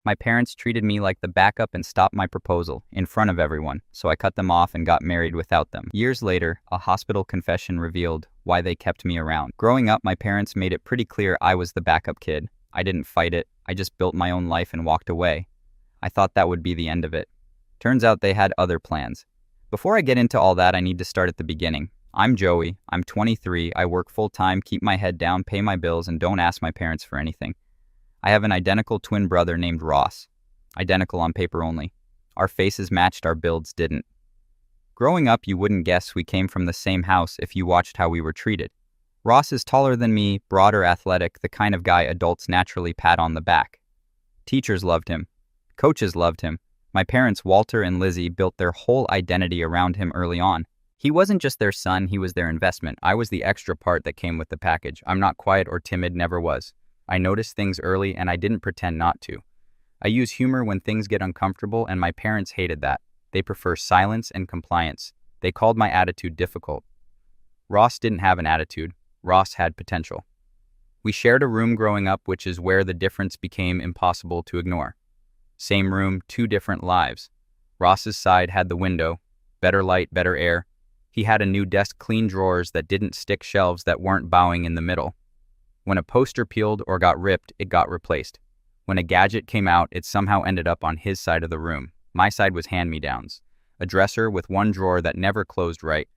My parents treated me like the backup and stopped my proposal in front of everyone, so I cut them off and got married without them. Years later, a hospital confession revealed why they kept me around. Growing up, my parents made it pretty clear I was the backup kid. I didn't fight it. I just built my own life and walked away. I thought that would be the end of it. Turns out they had other plans. Before I get into all that, I need to start at the beginning. I'm Joey. I'm 23. I work full-time, keep my head down, pay my bills, and don't ask my parents for anything. I have an identical twin brother named Ross. Identical on paper only. Our faces matched, our builds didn't. Growing up, you wouldn't guess we came from the same house if you watched how we were treated. Ross is taller than me, broader, athletic, the kind of guy adults naturally pat on the back. Teachers loved him. Coaches loved him. My parents, Walter and Lizzie, built their whole identity around him early on. He wasn't just their son, he was their investment. I was the extra part that came with the package. I'm not quiet or timid, never was. I noticed things early and I didn't pretend not to. I use humor when things get uncomfortable, and my parents hated that. They prefer silence and compliance. They called my attitude difficult. Ross didn't have an attitude. Ross had potential. We shared a room growing up, which is where the difference became impossible to ignore. Same room, two different lives. Ross's side had the window, better light, better air. He had a new desk, clean drawers that didn't stick, shelves that weren't bowing in the middle. When a poster peeled or got ripped, it got replaced. When a gadget came out, it somehow ended up on his side of the room. My side was hand-me-downs. A dresser with one drawer that never closed right.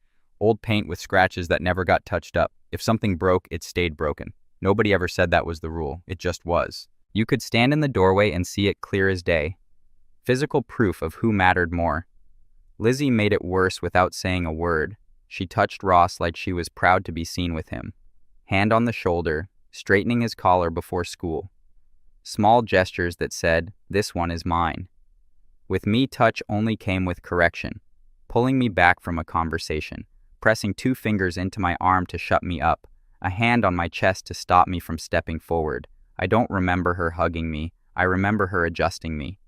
Old paint with scratches that never got touched up. If something broke, it stayed broken. Nobody ever said that was the rule. It just was. You could stand in the doorway and see it clear as day. Physical proof of who mattered more. Lizzie made it worse without saying a word. She touched Ross like she was proud to be seen with him. Hand on the shoulder, straightening his collar before school. Small gestures that said, "This one is mine." With me, touch only came with correction, pulling me back from a conversation, pressing two fingers into my arm to shut me up, a hand on my chest to stop me from stepping forward. I don't remember her hugging me. I remember her adjusting me.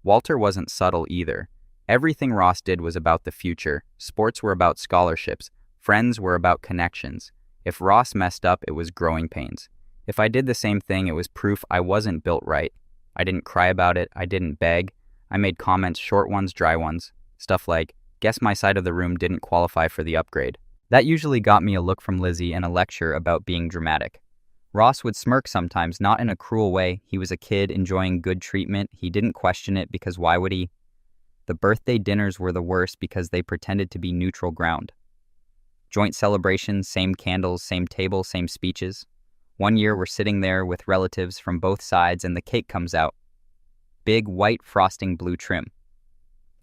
Walter wasn't subtle either. Everything Ross did was about the future. Sports were about scholarships. Friends were about connections. If Ross messed up, it was growing pains. If I did the same thing, it was proof I wasn't built right. I didn't cry about it. I didn't beg. I made comments, short ones, dry ones. Stuff like, "Guess my side of the room didn't qualify for the upgrade." That usually got me a look from Lizzie and a lecture about being dramatic. Ross would smirk sometimes, not in a cruel way. He was a kid enjoying good treatment. He didn't question it because why would he? The birthday dinners were the worst because they pretended to be neutral ground. Joint celebrations, same candles, same table, same speeches. One year we're sitting there with relatives from both sides and the cake comes out. Big white frosting, blue trim.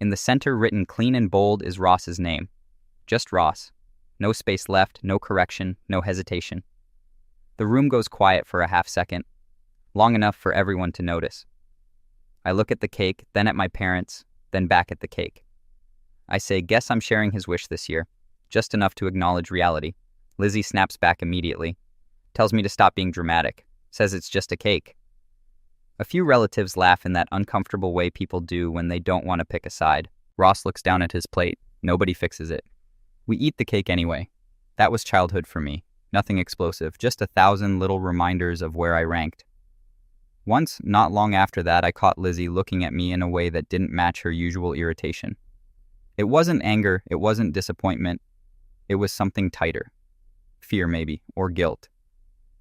In the center, written clean and bold, is Ross's name. Just Ross. No space left, no correction, no hesitation. The room goes quiet for a half second, long enough for everyone to notice. I look at the cake, then at my parents, then back at the cake. I say, "Guess I'm sharing his wish this year." Just enough to acknowledge reality. Lizzie snaps back immediately. Tells me to stop being dramatic. Says it's just a cake. A few relatives laugh in that uncomfortable way people do when they don't want to pick a side. Ross looks down at his plate. Nobody fixes it. We eat the cake anyway. That was childhood for me. Nothing explosive, just 1,000 little reminders of where I ranked. Once, not long after that, I caught Lizzie looking at me in a way that didn't match her usual irritation. It wasn't anger, it wasn't disappointment. It was something tighter. Fear, maybe, or guilt.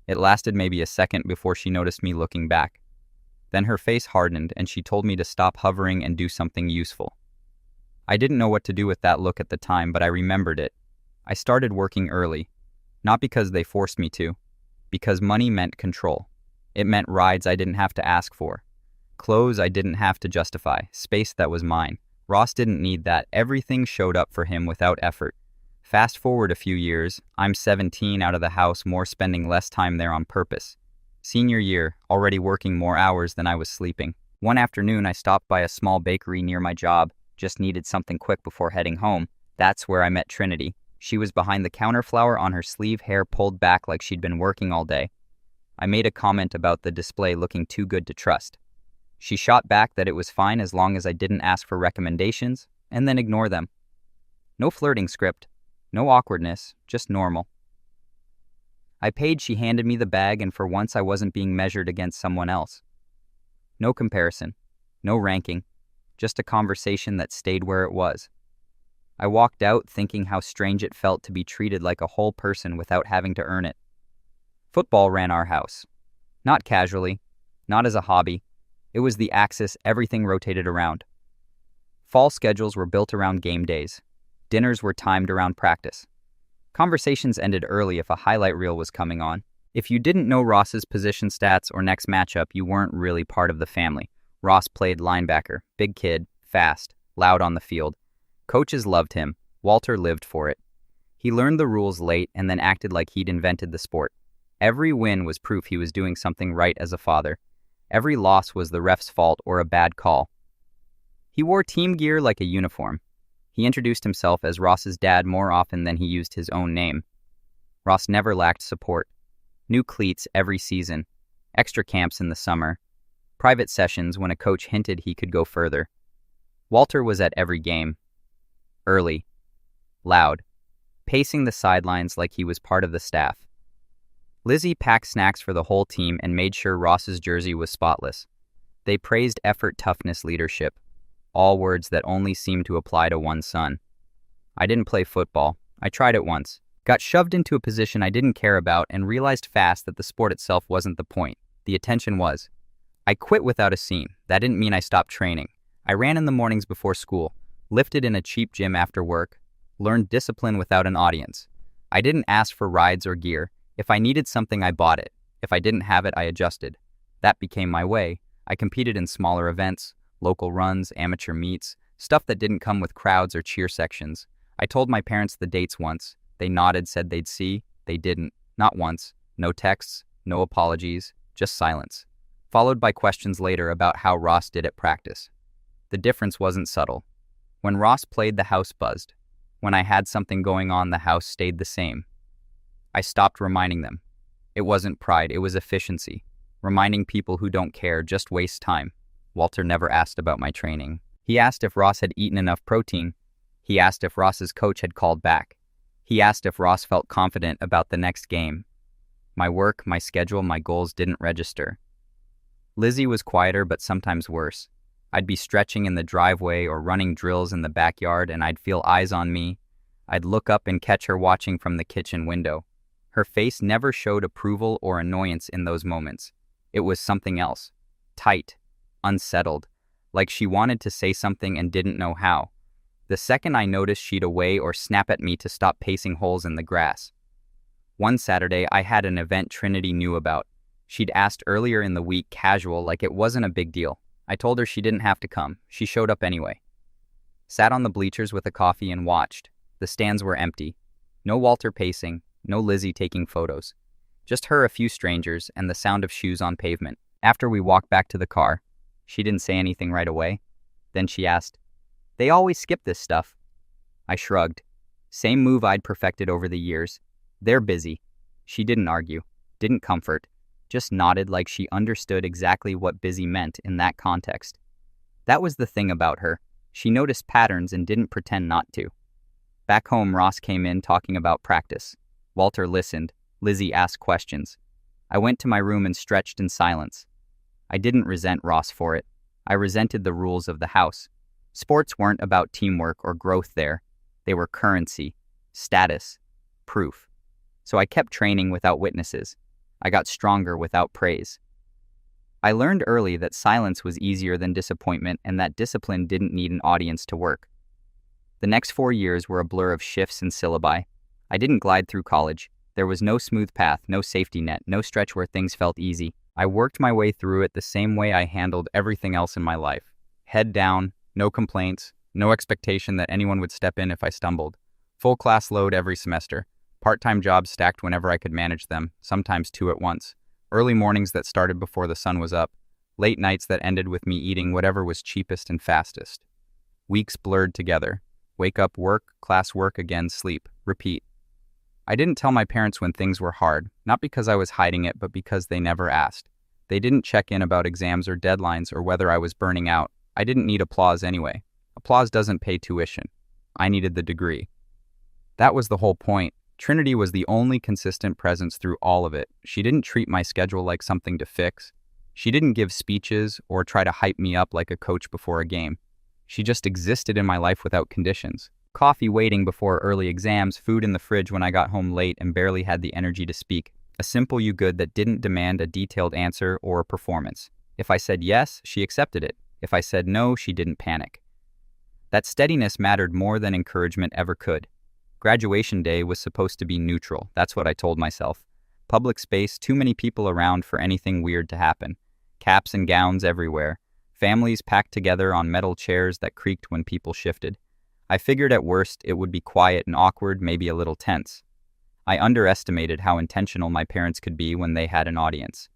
It lasted maybe a second before she noticed me looking back. Then her face hardened and she told me to stop hovering and do something useful. I didn't know what to do with that look at the time, but I remembered it. I started working early. Not because they forced me to. Because money meant control. It meant rides I didn't have to ask for. Clothes I didn't have to justify. Space that was mine. Ross didn't need that. Everything showed up for him without effort. Fast forward a few years, I'm 17 out of the house, more spending less time there on purpose. Senior year, already working more hours than I was sleeping. One afternoon, I stopped by a small bakery near my job, just needed something quick before heading home. That's where I met Trinity. She was behind the counter, flower on her sleeve, hair pulled back like she'd been working all day. I made a comment about the display looking too good to trust. She shot back that it was fine as long as I didn't ask for recommendations, and then ignore them. No flirting script. No awkwardness, just normal. I paid, she handed me the bag, and for once I wasn't being measured against someone else. No comparison. No ranking, just a conversation that stayed where it was. I walked out thinking how strange it felt to be treated like a whole person without having to earn it. Football ran our house. Not casually, not as a hobby. It was the axis everything rotated around. Fall schedules were built around game days. Dinners were timed around practice. Conversations ended early if a highlight reel was coming on. If you didn't know Ross's position stats or next matchup, you weren't really part of the family. Ross played linebacker, big kid, fast, loud on the field. Coaches loved him. Walter lived for it. He learned the rules late and then acted like he'd invented the sport. Every win was proof he was doing something right as a father. Every loss was the ref's fault or a bad call. He wore team gear like a uniform. He introduced himself as Ross's dad more often than he used his own name. Ross never lacked support. New cleats every season, extra camps in the summer, private sessions when a coach hinted he could go further. Walter was at every game. Early, loud, pacing the sidelines like he was part of the staff. Lizzie packed snacks for the whole team and made sure Ross's jersey was spotless. They praised effort, toughness, leadership, all words that only seemed to apply to one son. I didn't play football. I tried it once, got shoved into a position I didn't care about, and realized fast that the sport itself wasn't the point. The attention was. I quit without a scene. That didn't mean I stopped training. I ran in the mornings before school, lifted in a cheap gym after work, learned discipline without an audience. I didn't ask for rides or gear. If I needed something, I bought it. If I didn't have it, I adjusted. That became my way. I competed in smaller events, local runs, amateur meets, stuff that didn't come with crowds or cheer sections. I told my parents the dates once. They nodded, said they'd see. They didn't. Not once. No texts, no apologies, just silence. Followed by questions later about how Ross did at practice. The difference wasn't subtle. When Ross played, the house buzzed. When I had something going on, the house stayed the same. I stopped reminding them. It wasn't pride, it was efficiency. Reminding people who don't care just waste time. Walter never asked about my training. He asked if Ross had eaten enough protein. He asked if Ross's coach had called back. He asked if Ross felt confident about the next game. My work, my schedule, my goals didn't register. Lizzie was quieter, but sometimes worse. I'd be stretching in the driveway or running drills in the backyard, and I'd feel eyes on me. I'd look up and catch her watching from the kitchen window. Her face never showed approval or annoyance in those moments. It was something else. Tight, unsettled, like she wanted to say something and didn't know how. The second I noticed, she'd away or snap at me to stop pacing holes in the grass. One Saturday, I had an event Trinity knew about. She'd asked earlier in the week, casual, like it wasn't a big deal. I told her she didn't have to come. She showed up anyway. Sat on the bleachers with a coffee and watched. The stands were empty. No Walter pacing, no Lizzie taking photos. Just her, a few strangers, and the sound of shoes on pavement. After we walked back to the car, she didn't say anything right away. Then she asked, "They always skip this stuff." I shrugged. Same move I'd perfected over the years. They're busy. She didn't argue, didn't comfort. Just nodded like she understood exactly what busy meant in that context. That was the thing about her. She noticed patterns and didn't pretend not to. Back home, Ross came in talking about practice. Walter listened. Lizzie asked questions. I went to my room and stretched in silence. I didn't resent Ross for it. I resented the rules of the house. Sports weren't about teamwork or growth there. They were currency, status, proof. So I kept training without witnesses. I got stronger without praise. I learned early that silence was easier than disappointment and that discipline didn't need an audience to work. The next 4 years were a blur of shifts and syllabi. I didn't glide through college. There was no smooth path, no safety net, no stretch where things felt easy. I worked my way through it the same way I handled everything else in my life. Head down, no complaints, no expectation that anyone would step in if I stumbled. Full class load every semester. Part-time jobs stacked whenever I could manage them, sometimes 2 at once. Early mornings that started before the sun was up. Late nights that ended with me eating whatever was cheapest and fastest. Weeks blurred together. Wake up, work, class, work again, sleep, repeat. I didn't tell my parents when things were hard, not because I was hiding it, but because they never asked. They didn't check in about exams or deadlines or whether I was burning out. I didn't need applause anyway. Applause doesn't pay tuition. I needed the degree. That was the whole point. Trinity was the only consistent presence through all of it. She didn't treat my schedule like something to fix. She didn't give speeches or try to hype me up like a coach before a game. She just existed in my life without conditions. Coffee waiting before early exams, food in the fridge when I got home late and barely had the energy to speak. A simple you good that didn't demand a detailed answer or a performance. If I said yes, she accepted it. If I said no, she didn't panic. That steadiness mattered more than encouragement ever could. Graduation day was supposed to be neutral, that's what I told myself. Public space, too many people around for anything weird to happen. Caps and gowns everywhere. Families packed together on metal chairs that creaked when people shifted. I figured at worst it would be quiet and awkward, maybe a little tense. I underestimated how intentional my parents could be when they had an audience.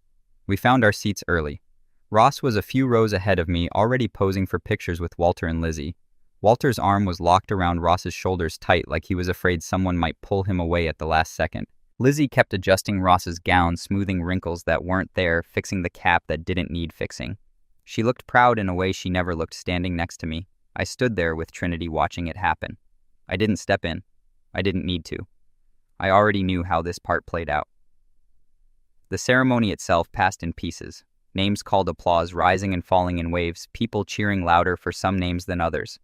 We found our seats early. Ross was a few rows ahead of me, already posing for pictures with Walter and Lizzie. Walter's arm was locked around Ross's shoulders tight, like he was afraid someone might pull him away at the last second. Lizzie kept adjusting Ross's gown, smoothing wrinkles that weren't there, fixing the cap that didn't need fixing. She looked proud in a way she never looked standing next to me. I stood there with Trinity watching it happen. I didn't step in. I didn't need to. I already knew how this part played out. The ceremony itself passed in pieces. Names called, applause rising and falling in waves, people cheering louder for some names than others.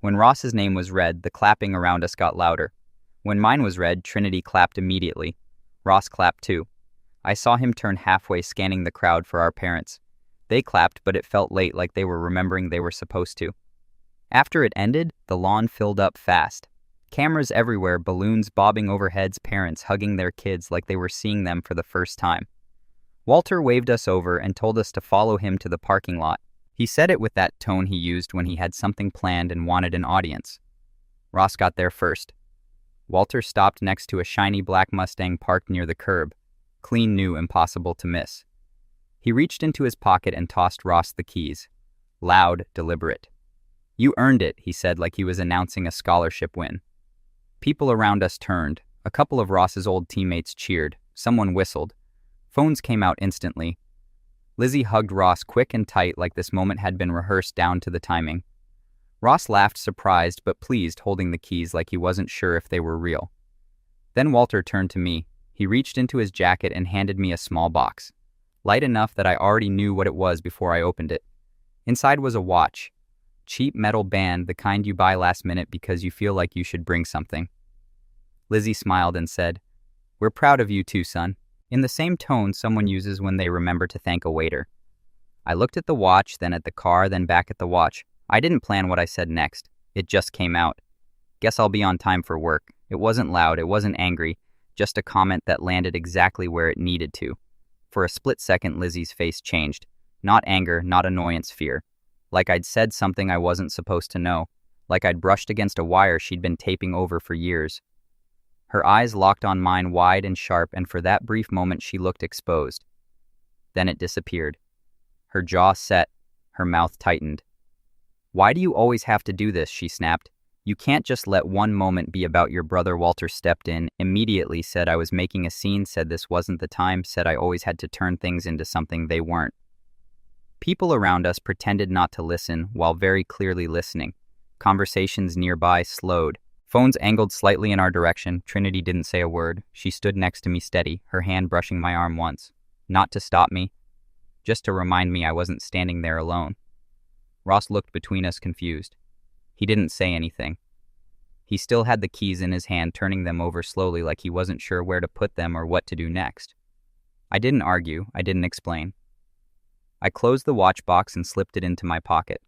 When Ross's name was read, the clapping around us got louder. When mine was read, Trinity clapped immediately. Ross clapped too. I saw him turn halfway, scanning the crowd for our parents. They clapped, but it felt late, like they were remembering they were supposed to. After it ended, the lawn filled up fast. Cameras everywhere, balloons bobbing over heads, parents hugging their kids like they were seeing them for the first time. Walter waved us over and told us to follow him to the parking lot. He said it with that tone he used when he had something planned and wanted an audience. Ross got there first. Walter stopped next to a shiny black Mustang parked near the curb. Clean, new, impossible to miss. He reached into his pocket and tossed Ross the keys. Loud, deliberate. "You earned it," he said like he was announcing a scholarship win. People around us turned. A couple of Ross's old teammates cheered. Someone whistled. Phones came out instantly. Lizzie hugged Ross quick and tight like this moment had been rehearsed down to the timing. Ross laughed, surprised but pleased, holding the keys like he wasn't sure if they were real. Then Walter turned to me. He reached into his jacket and handed me a small box. Light enough that I already knew what it was before I opened it. Inside was a watch. Cheap metal band, the kind you buy last minute because you feel like you should bring something. Lizzie smiled and said, "We're proud of you too, son," in the same tone someone uses when they remember to thank a waiter. I looked at the watch, then at the car, then back at the watch. I didn't plan what I said next. It just came out. "Guess I'll be on time for work." It wasn't loud, it wasn't angry, just a comment that landed exactly where it needed to. For a split second, Lizzie's face changed. Not anger, not annoyance, fear. Like I'd said something I wasn't supposed to know. Like I'd brushed against a wire she'd been taping over for years. Her eyes locked on mine, wide and sharp, and for that brief moment she looked exposed. Then it disappeared. Her jaw set, her mouth tightened. "Why do you always have to do this?" she snapped. "You can't just let one moment be about your brother." Walter stepped in, immediately said I was making a scene, said this wasn't the time, said I always had to turn things into something they weren't. People around us pretended not to listen while very clearly listening. Conversations nearby slowed. Phones angled slightly in our direction. Trinity didn't say a word. She stood next to me steady, her hand brushing my arm once. Not to stop me, just to remind me I wasn't standing there alone. Ross looked between us, confused. He didn't say anything. He still had the keys in his hand, turning them over slowly like he wasn't sure where to put them or what to do next. I didn't argue. I didn't explain. I closed the watch box and slipped it into my pocket.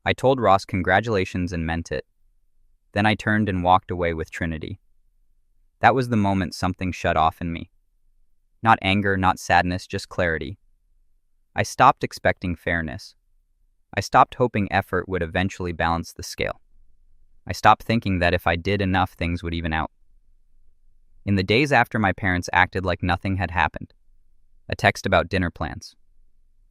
I told Ross congratulations and meant it. Then I turned and walked away with Trinity. That was the moment something shut off in me. Not anger, not sadness, just clarity. I stopped expecting fairness. I stopped hoping effort would eventually balance the scale. I stopped thinking that if I did enough, things would even out. In the days after, my parents acted like nothing had happened. A text about dinner plans.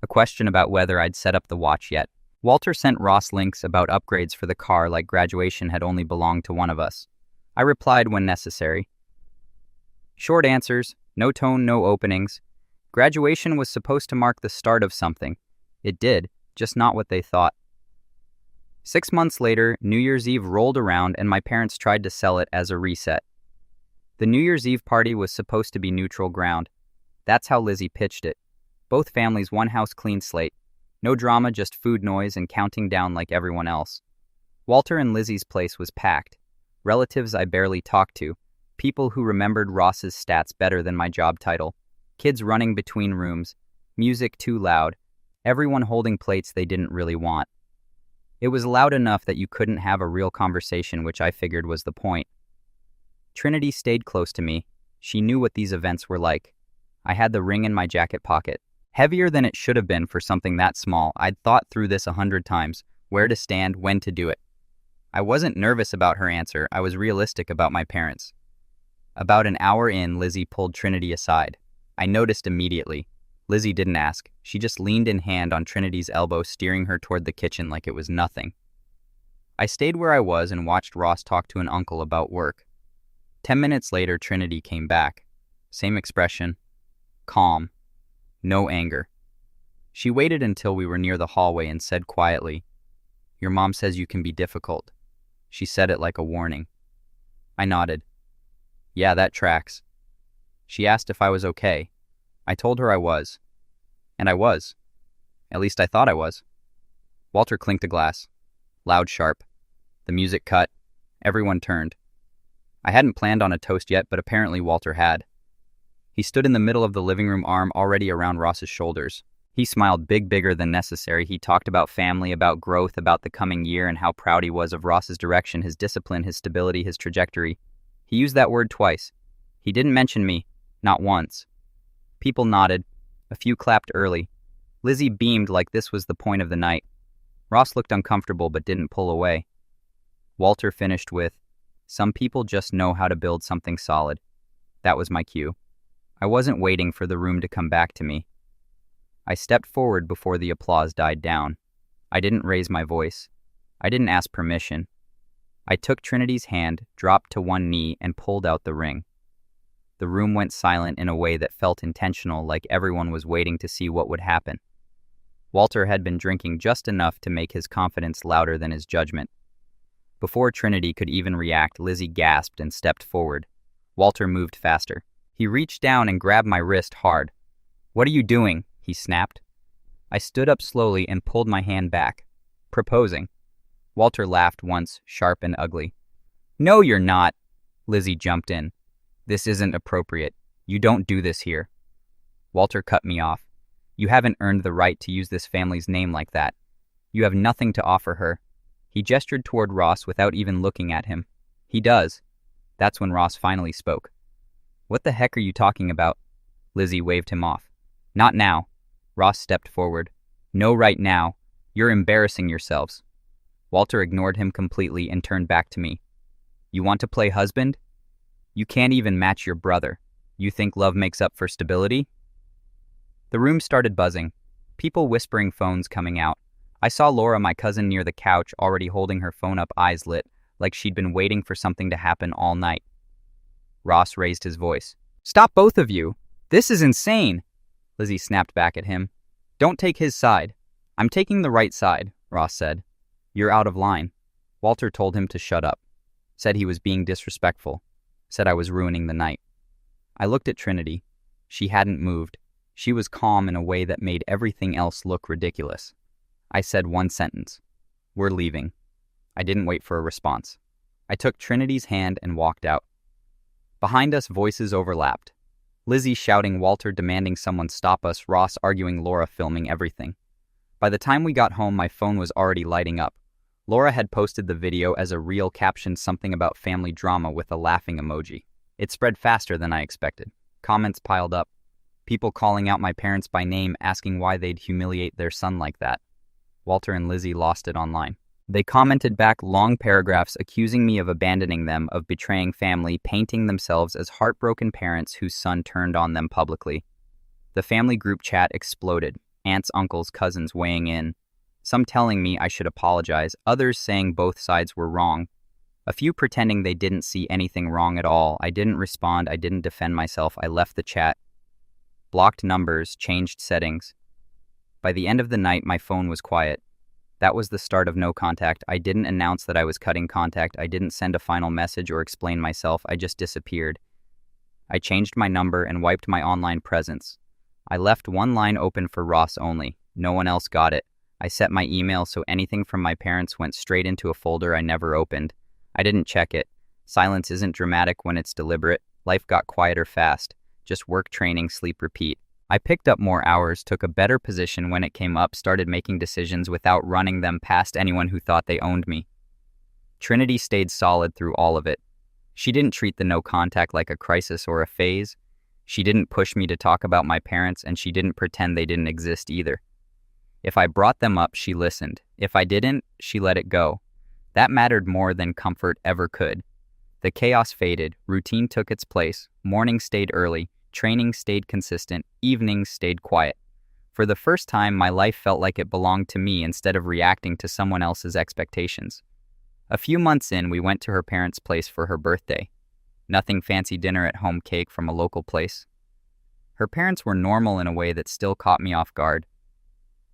A question about whether I'd set up the watch yet. Walter sent Ross links about upgrades for the car like graduation had only belonged to one of us. I replied when necessary. Short answers, no tone, no openings. Graduation was supposed to mark the start of something. It did, just not what they thought. 6 months later, New Year's Eve rolled around and my parents tried to sell it as a reset. The New Year's Eve party was supposed to be neutral ground. That's how Lizzie pitched it. Both families, one house, clean slate. No drama, just food noise and counting down like everyone else. Walter and Lizzie's place was packed. Relatives I barely talked to. People who remembered Ross's stats better than my job title. Kids running between rooms. Music too loud. Everyone holding plates they didn't really want. It was loud enough that you couldn't have a real conversation, which I figured was the point. Trinity stayed close to me. She knew what these events were like. I had the ring in my jacket pocket. Heavier than it should have been for something that small. I'd thought through this 100 times. Where to stand, when to do it. I wasn't nervous about her answer. I was realistic about my parents. About an hour in, Lizzie pulled Trinity aside. I noticed immediately. Lizzie didn't ask. She just leaned in hand on Trinity's elbow, steering her toward the kitchen like it was nothing. I stayed where I was and watched Ross talk to an uncle about work. 10 minutes later, Trinity came back. Same expression. Calm. No anger. She waited until we were near the hallway and said quietly, "Your mom says you can be difficult." She said it like a warning. I nodded. Yeah, that tracks. She asked if I was okay. I told her I was. And I was. At least I thought I was. Walter clinked a glass. Loud, sharp. The music cut. Everyone turned. I hadn't planned on a toast yet, but apparently Walter had. He stood in the middle of the living room, arm already around Ross's shoulders. He smiled bigger than necessary. He talked about family, about growth, about the coming year, and how proud he was of Ross's direction, his discipline, his stability, his trajectory. He used that word twice. He didn't mention me, not once. People nodded. A few clapped early. Lizzie beamed like this was the point of the night. Ross looked uncomfortable but didn't pull away. Walter finished with, "Some people just know how to build something solid." That was my cue. I wasn't waiting for the room to come back to me. I stepped forward before the applause died down. I didn't raise my voice. I didn't ask permission. I took Trinity's hand, dropped to one knee, and pulled out the ring. The room went silent in a way that felt intentional, like everyone was waiting to see what would happen. Walter had been drinking just enough to make his confidence louder than his judgment. Before Trinity could even react, Lizzie gasped and stepped forward. Walter moved faster. He reached down and grabbed my wrist hard. "What are you doing?" he snapped. I stood up slowly and pulled my hand back. "Proposing." Walter laughed once, sharp and ugly. "No, you're not." Lizzie jumped in. "This isn't appropriate. You don't do this here." Walter cut me off. "You haven't earned the right to use this family's name like that. You have nothing to offer her." He gestured toward Ross without even looking at him. "He does." That's when Ross finally spoke. "What the heck are you talking about?" Lizzie waved him off. "Not now." Ross stepped forward. "No, right now. You're embarrassing yourselves." Walter ignored him completely and turned back to me. "You want to play husband? You can't even match your brother. You think love makes up for stability?" The room started buzzing. People whispering, phones coming out. I saw Laura, my cousin, near the couch, already holding her phone up, eyes lit, like she'd been waiting for something to happen all night. Ross raised his voice. "Stop, both of you! This is insane!" Lizzie snapped back at him. "Don't take his side." "I'm taking the right side," Ross said. "You're out of line." Walter told him to shut up. Said he was being disrespectful. Said I was ruining the night. I looked at Trinity. She hadn't moved. She was calm in a way that made everything else look ridiculous. I said one sentence. "We're leaving." I didn't wait for a response. I took Trinity's hand and walked out. Behind us, voices overlapped. Lizzie shouting, Walter demanding someone stop us, Ross arguing, Laura filming everything. By the time we got home, my phone was already lighting up. Laura had posted the video as a reel, captioned something about family drama with a laughing emoji. It spread faster than I expected. Comments piled up. People calling out my parents by name, asking why they'd humiliate their son like that. Walter and Lizzie lost it online. They commented back long paragraphs accusing me of abandoning them, of betraying family, painting themselves as heartbroken parents whose son turned on them publicly. The family group chat exploded, aunts, uncles, cousins weighing in. Some telling me I should apologize, others saying both sides were wrong. A few pretending they didn't see anything wrong at all. I didn't respond, I didn't defend myself, I left the chat. Blocked numbers, changed settings. By the end of the night, my phone was quiet. That was the start of no contact. I didn't announce that I was cutting contact. I didn't send a final message or explain myself. I just disappeared. I changed my number and wiped my online presence. I left one line open for Ross only. No one else got it. I set my email so anything from my parents went straight into a folder I never opened. I didn't check it. Silence isn't dramatic when it's deliberate. Life got quieter fast. Just work, training, sleep, repeat. I picked up more hours, took a better position when it came up, started making decisions without running them past anyone who thought they owned me. Trinity stayed solid through all of it. She didn't treat the no contact like a crisis or a phase. She didn't push me to talk about my parents, and she didn't pretend they didn't exist either. If I brought them up, she listened. If I didn't, she let it go. That mattered more than comfort ever could. The chaos faded, routine took its place, mornings stayed early, training stayed consistent, evenings stayed quiet. For the first time, my life felt like it belonged to me instead of reacting to someone else's expectations. A few months in, we went to her parents' place for her birthday. Nothing fancy, dinner at home, cake from a local place. Her parents were normal in a way that still caught me off guard.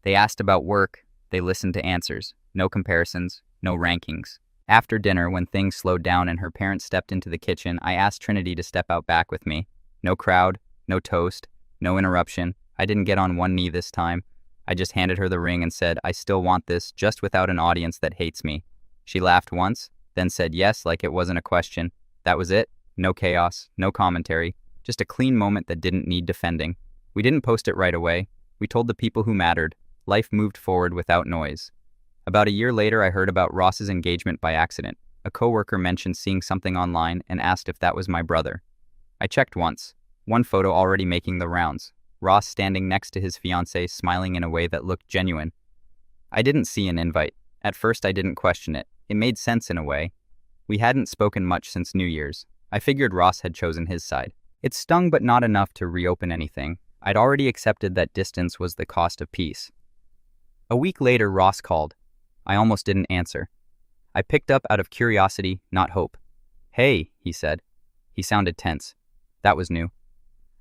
They asked about work, they listened to answers. No comparisons, no rankings. After dinner, when things slowed down and her parents stepped into the kitchen, I asked Trinity to step out back with me. No crowd, no toast, no interruption. I didn't get on one knee this time. I just handed her the ring and said, I still want this, just without an audience that hates me. She laughed once, then said yes like it wasn't a question. That was it. No chaos, no commentary. Just a clean moment that didn't need defending. We didn't post it right away. We told the people who mattered. Life moved forward without noise. About a year later, I heard about Ross's engagement by accident. A coworker mentioned seeing something online and asked if that was my brother. I checked once. One photo already making the rounds. Ross standing next to his fiancée, smiling in a way that looked genuine. I didn't see an invite. At first, I didn't question it. It made sense in a way. We hadn't spoken much since New Year's. I figured Ross had chosen his side. It stung, but not enough to reopen anything. I'd already accepted that distance was the cost of peace. A week later, Ross called. I almost didn't answer. I picked up out of curiosity, not hope. Hey, he said. He sounded tense. That was new.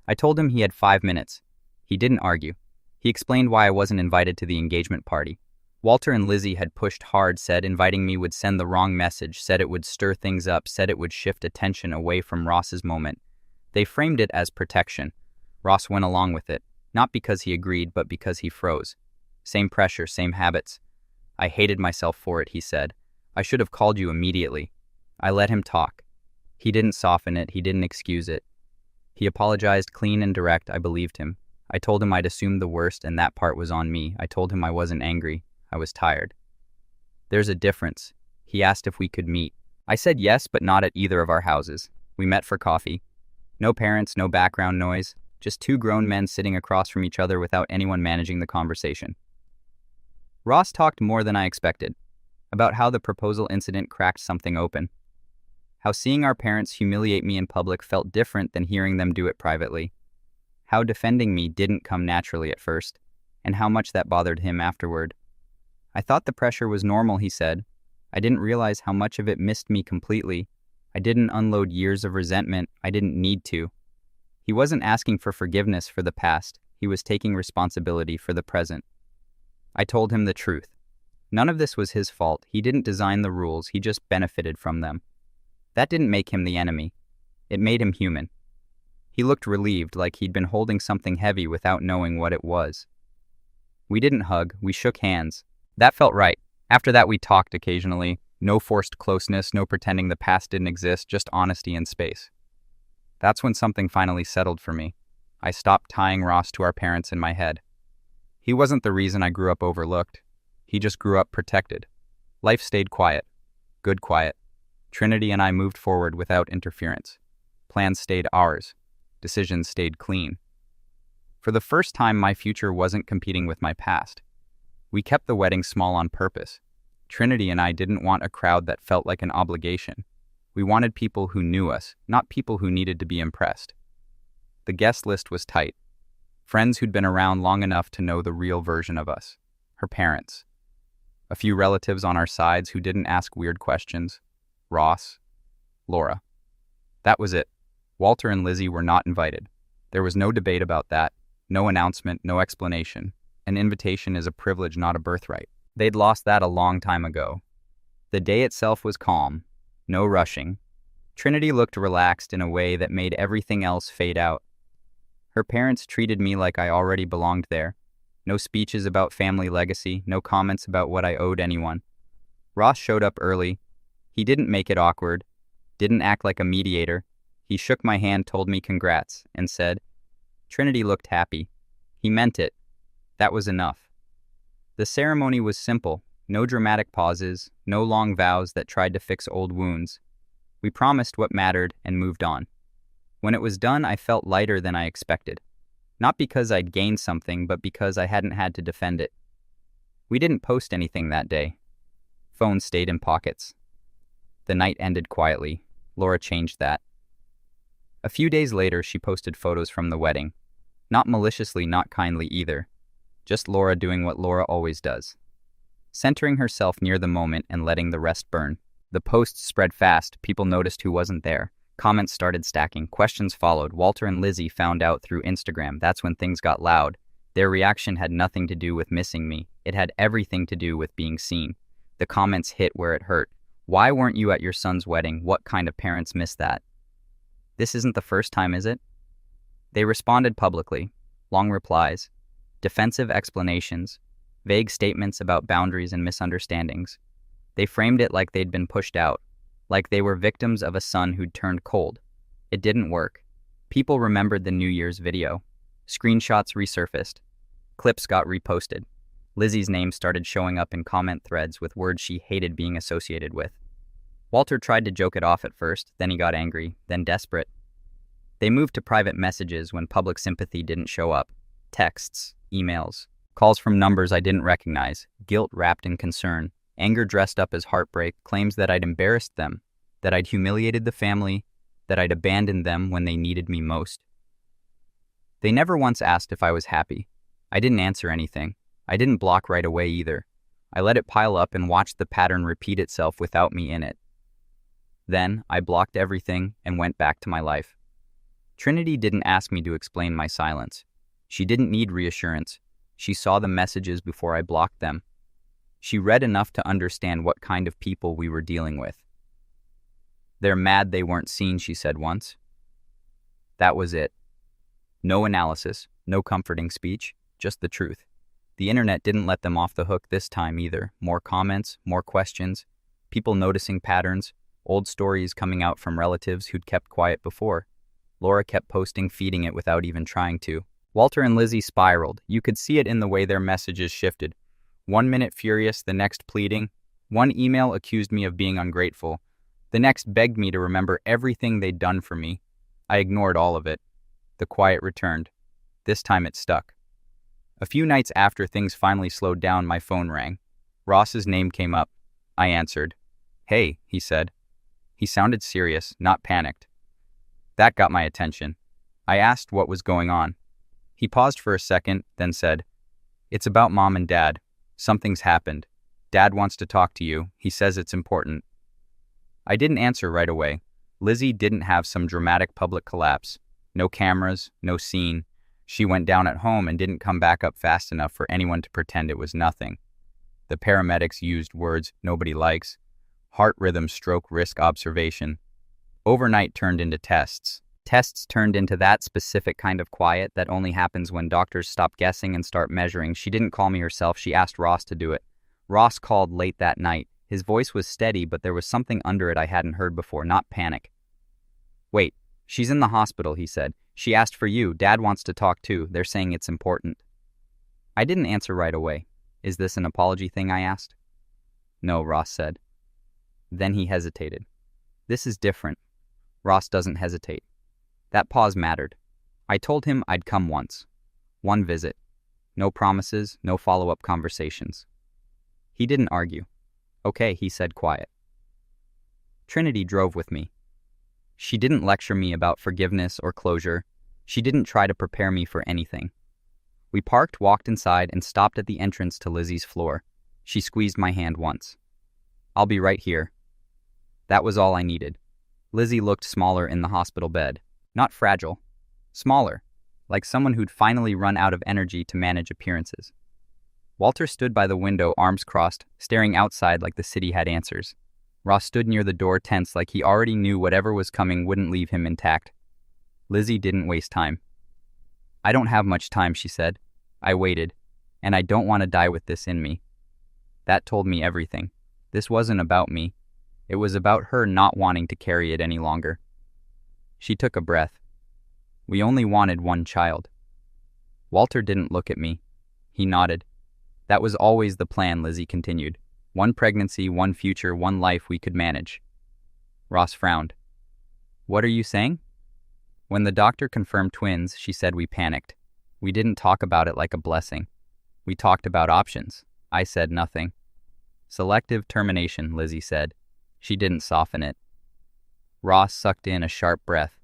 I told him he had 5 minutes. He didn't argue. He explained why I wasn't invited to the engagement party. Walter and Lizzie had pushed hard, said inviting me would send the wrong message, said it would stir things up, said it would shift attention away from Ross's moment. They framed it as protection. Ross went along with it, not because he agreed, but because he froze. Same pressure, same habits. I hated myself for it, he said. I should have called you immediately. I let him talk. He didn't soften it, he didn't excuse it. He apologized clean and direct. I believed him. I told him I'd assumed the worst and that part was on me. I told him I wasn't angry. I was tired. There's a difference. He asked if we could meet. I said yes, but not at either of our houses. We met for coffee. No parents, no background noise. Just two grown men sitting across from each other without anyone managing the conversation. Ross talked more than I expected, about how the proposal incident cracked something open. How seeing our parents humiliate me in public felt different than hearing them do it privately. How defending me didn't come naturally at first, and how much that bothered him afterward. I thought the pressure was normal, he said. I didn't realize how much of it missed me completely. I didn't unload years of resentment. I didn't need to. He wasn't asking for forgiveness for the past. He was taking responsibility for the present. I told him the truth. None of this was his fault. He didn't design the rules. He just benefited from them. That didn't make him the enemy. It made him human. He looked relieved, like he'd been holding something heavy without knowing what it was. We didn't hug. We shook hands. That felt right. After that, we talked occasionally. No forced closeness, no pretending the past didn't exist, just honesty and space. That's when something finally settled for me. I stopped tying Ross to our parents in my head. He wasn't the reason I grew up overlooked. He just grew up protected. Life stayed quiet. Good quiet. Trinity and I moved forward without interference. Plans stayed ours. Decisions stayed clean. For the first time, my future wasn't competing with my past. We kept the wedding small on purpose. Trinity and I didn't want a crowd that felt like an obligation. We wanted people who knew us, not people who needed to be impressed. The guest list was tight. Friends who'd been around long enough to know the real version of us. Her parents. A few relatives on our sides who didn't ask weird questions. Ross. Laura. That was it. Walter and Lizzie were not invited. There was no debate about that. No announcement, no explanation. An invitation is a privilege, not a birthright. They'd lost that a long time ago. The day itself was calm. No rushing. Trinity looked relaxed in a way that made everything else fade out. Her parents treated me like I already belonged there. No speeches about family legacy, no comments about what I owed anyone. Ross showed up early. He didn't make it awkward, didn't act like a mediator. He shook my hand, told me congrats, and said, Trinity looked happy. He meant it. That was enough. The ceremony was simple, no dramatic pauses, no long vows that tried to fix old wounds. We promised what mattered and moved on. When it was done, I felt lighter than I expected. Not because I'd gained something, but because I hadn't had to defend it. We didn't post anything that day. Phones stayed in pockets. The night ended quietly. Laura changed that. A few days later, she posted photos from the wedding. Not maliciously, not kindly either. Just Laura doing what Laura always does. Centering herself near the moment and letting the rest burn. The posts spread fast. People noticed who wasn't there. Comments started stacking. Questions followed. Walter and Lizzie found out through Instagram. That's when things got loud. Their reaction had nothing to do with missing me. It had everything to do with being seen. The comments hit where it hurt. Why weren't you at your son's wedding? What kind of parents miss that? This isn't the first time, is it? They responded publicly. Long replies. Defensive explanations. Vague statements about boundaries and misunderstandings. They framed it like they'd been pushed out. Like they were victims of a son who'd turned cold. It didn't work. People remembered the New Year's video. Screenshots resurfaced. Clips got reposted. Lizzie's name started showing up in comment threads with words she hated being associated with. Walter tried to joke it off at first, then he got angry, then desperate. They moved to private messages when public sympathy didn't show up. Texts, emails, calls from numbers I didn't recognize, guilt wrapped in concern. Anger dressed up as heartbreak, claims that I'd embarrassed them, that I'd humiliated the family, that I'd abandoned them when they needed me most. They never once asked if I was happy. I didn't answer anything. I didn't block right away either. I let it pile up and watched the pattern repeat itself without me in it. Then, I blocked everything and went back to my life. Trinity didn't ask me to explain my silence. She didn't need reassurance. She saw the messages before I blocked them. She read enough to understand what kind of people we were dealing with. They're mad they weren't seen, she said once. That was it. No analysis, no comforting speech, just the truth. The internet didn't let them off the hook this time either. More comments, more questions, people noticing patterns, old stories coming out from relatives who'd kept quiet before. Laura kept posting, feeding it without even trying to. Walter and Lizzie spiraled. You could see it in the way their messages shifted. 1 minute furious, the next pleading. One email accused me of being ungrateful. The next begged me to remember everything they'd done for me. I ignored all of it. The quiet returned. This time it stuck. A few nights after things finally slowed down, my phone rang. Ross's name came up. I answered. Hey, he said. He sounded serious, not panicked. That got my attention. I asked what was going on. He paused for a second, then said, It's about Mom and Dad. Something's happened. Dad wants to talk to you. He says it's important. I didn't answer right away. Lizzie didn't have some dramatic public collapse. No cameras, no scene. She went down at home and didn't come back up fast enough for anyone to pretend it was nothing. The paramedics used words nobody likes. Heart rhythm, stroke, risk observation. Overnight turned into tests. Tests turned into that specific kind of quiet that only happens when doctors stop guessing and start measuring. She didn't call me herself. She asked Ross to do it. Ross called late that night. His voice was steady, but there was something under it I hadn't heard before, not panic. Wait, she's in the hospital, he said. She asked for you. Dad wants to talk too. They're saying it's important. I didn't answer right away. Is this an apology thing, I asked. No, Ross said. Then he hesitated. This is different. Ross doesn't hesitate. That pause mattered. I told him I'd come once. One visit. No promises, no follow-up conversations. He didn't argue. Okay, he said quiet. Trinity drove with me. She didn't lecture me about forgiveness or closure. She didn't try to prepare me for anything. We parked, walked inside, and stopped at the entrance to Lizzie's floor. She squeezed my hand once. I'll be right here. That was all I needed. Lizzie looked smaller in the hospital bed. Not fragile. Smaller. Like someone who'd finally run out of energy to manage appearances. Walter stood by the window, arms crossed, staring outside like the city had answers. Ross stood near the door, tense, like he already knew whatever was coming wouldn't leave him intact. Lizzie didn't waste time. I don't have much time, she said. I waited, and I don't want to die with this in me. That told me everything. This wasn't about me. It was about her not wanting to carry it any longer. She took a breath. We only wanted one child. Walter didn't look at me. He nodded. That was always the plan, Lizzie continued. One pregnancy, one future, one life we could manage. Ross frowned. What are you saying? When the doctor confirmed twins, she said we panicked. We didn't talk about it like a blessing. We talked about options. I said nothing. Selective termination, Lizzie said. She didn't soften it. Ross sucked in a sharp breath.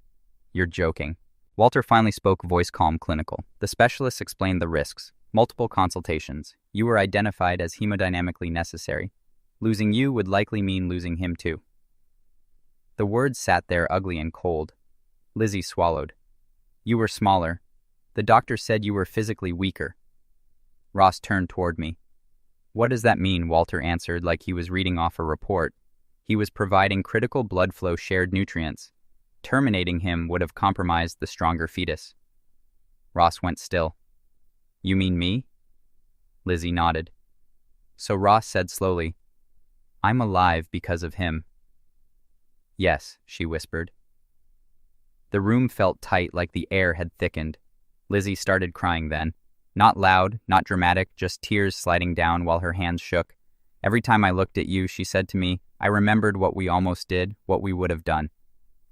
You're joking. Walter finally spoke, voice calm, clinical. The specialist explained the risks. Multiple consultations. You were identified as hemodynamically necessary. Losing you would likely mean losing him too. The words sat there ugly and cold. Lizzie swallowed. You were smaller. The doctor said you were physically weaker. Ross turned toward me. What does that mean? Walter answered like he was reading off a report. He was providing critical blood flow shared nutrients. Terminating him would have compromised the stronger fetus. Ross went still. You mean me? Lizzie nodded. So Ross said slowly, I'm alive because of him. Yes, she whispered. The room felt tight, like the air had thickened. Lizzie started crying then. Not loud, not dramatic, just tears sliding down while her hands shook. Every time I looked at you, she said to me, I remembered what we almost did, what we would have done.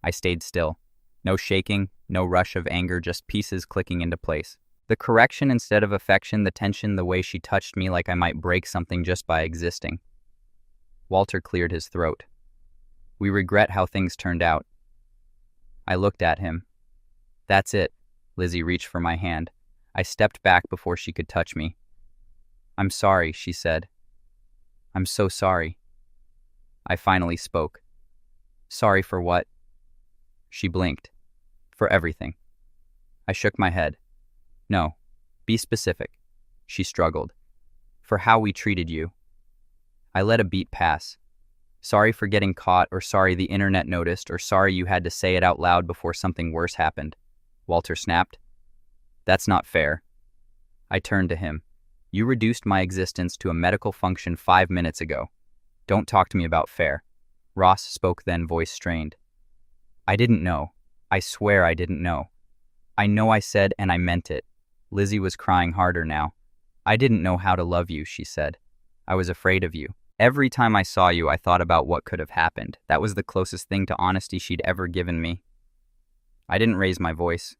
I stayed still. No shaking, no rush of anger, just pieces clicking into place. The correction instead of affection, the tension, the way she touched me like I might break something just by existing. Walter cleared his throat. We regret how things turned out. I looked at him. That's it. Lizzie reached for my hand. I stepped back before she could touch me. I'm sorry, she said. I'm so sorry. I finally spoke. Sorry for what? She blinked. For everything. I shook my head. No, be specific. She struggled. For how we treated you. I let a beat pass. Sorry for getting caught, or sorry the internet noticed, or sorry you had to say it out loud before something worse happened. Walter snapped. That's not fair. I turned to him. You reduced my existence to a medical function 5 minutes ago. Don't talk to me about fair. Ross spoke then, voice strained. I didn't know. I swear I didn't know. I know I said and I meant it. Lizzie was crying harder now. I didn't know how to love you, she said. I was afraid of you. Every time I saw you, I thought about what could have happened. That was the closest thing to honesty she'd ever given me. I didn't raise my voice.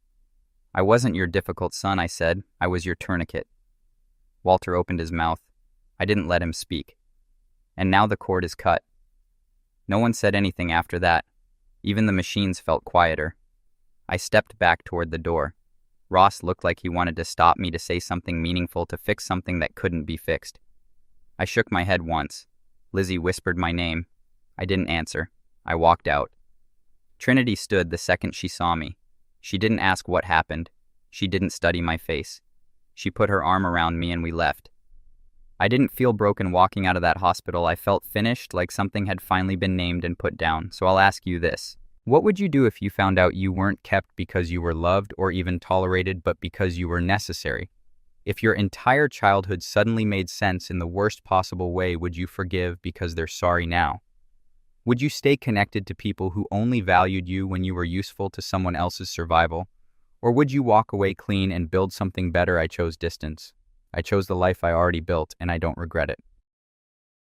I wasn't your difficult son, I said. I was your tourniquet. Walter opened his mouth. I didn't let him speak. And now the cord is cut. No one said anything after that. Even the machines felt quieter. I stepped back toward the door. Ross looked like he wanted to stop me, to say something meaningful, to fix something that couldn't be fixed. I shook my head once. Lizzie whispered my name. I didn't answer. I walked out. Trinity stood the second she saw me. She didn't ask what happened. She didn't study my face. She put her arm around me and we left. I didn't feel broken walking out of that hospital. I felt finished, like something had finally been named and put down. So I'll ask you this. What would you do if you found out you weren't kept because you were loved or even tolerated, but because you were necessary? If your entire childhood suddenly made sense in the worst possible way, would you forgive because they're sorry now? Would you stay connected to people who only valued you when you were useful to someone else's survival? Or would you walk away clean and build something better? I chose distance. I chose the life I already built, and I don't regret it.